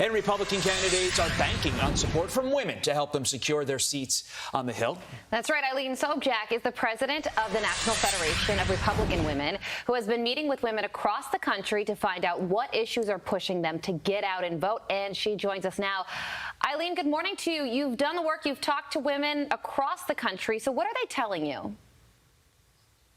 And Republican candidates are banking on support from women to help them secure their seats on the Hill. That's right. Eileen Sobjack is the president of the National Federation of Republican Women, who has been meeting with women across the country to find out what issues are pushing them to get out and vote. And she joins us now. Eileen, good morning to you. You've done the work. You've talked to women across the country. So what are they telling you?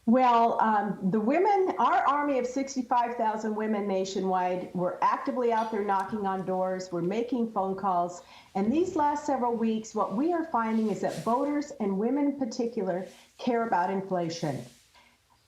Well, the women, our army of 65,000 women nationwide, we're actively out there knocking on doors, we're making phone calls, and these last several weeks, what we are finding is that voters, and women in particular, care about inflation.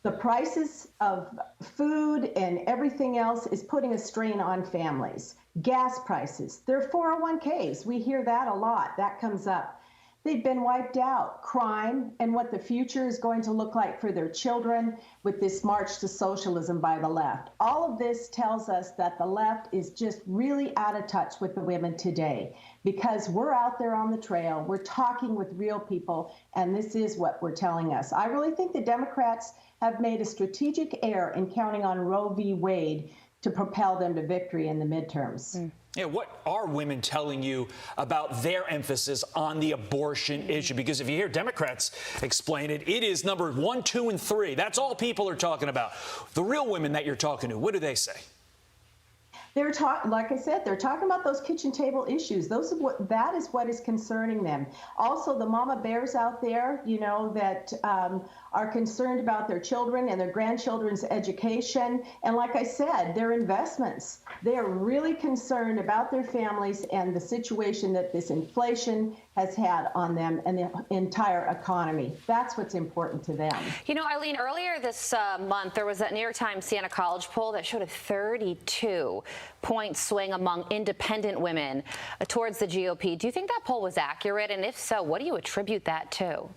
The prices of food and everything else is putting a strain on families. Gas prices, their 401ks, we hear that a lot, that comes up. They've been wiped out. Crime and what the future is going to look like for their children with this march to socialism by the left. All of this tells us that the left is just really out of touch with the women today, because we're out there on the trail, we're talking with real people, and this is what we're telling us. I really think the Democrats have made a strategic error in counting on Roe v. Wade to propel them to victory in the midterms. Yeah, what are women telling you about their emphasis on the abortion issue? Because if you hear Democrats explain it, it is number 1, 2, and 3. That's all people are talking about. The real women that you're talking to, what do they say? They're talking, like I said, they're talking about those kitchen table issues. That is what is concerning them. Also, the mama bears out there, you know, that are concerned about their children and their grandchildren's education. And like I said, their investments. They are really concerned about their families and the situation that this inflation has had on them and the entire economy. That's what's important to them. You know, Eileen, earlier this month, there was that New York Times Siena College poll that showed a 32-point swing among independent women towards the GOP. Do you think that poll was accurate? And if so, what do you attribute that to?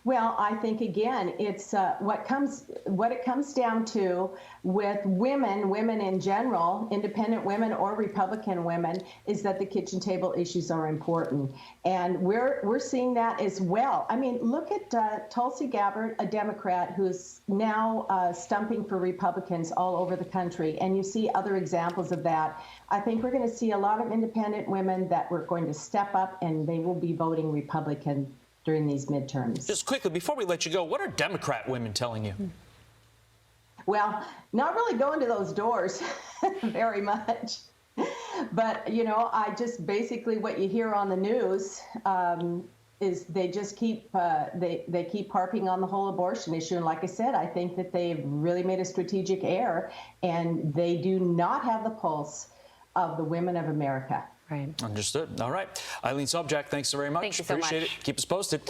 Well, I think, again, it's what it comes down to with women in general, independent women or Republican women, is that the kitchen table issues are important. And we're seeing that as well. I mean, look at Tulsi Gabbard, a Democrat who's now stumping for Republicans all over the country. And you see other examples of that. I think we're going to see a lot of independent women that we're going to step up, and they will be voting Republican during these midterms. Just quickly, before we let you go, what are Democrat women telling you? Well, not really going to those doors very much. But, you know, I just basically what you hear on the news is they just keep they keep harping on the whole abortion issue. And like I said, I think that they've really made a strategic error, and they do not have the pulse of the women of America. Right. Understood. All right. Eileen Sobjack, thanks so very much. Thank you so Appreciate much. it. Keep us posted.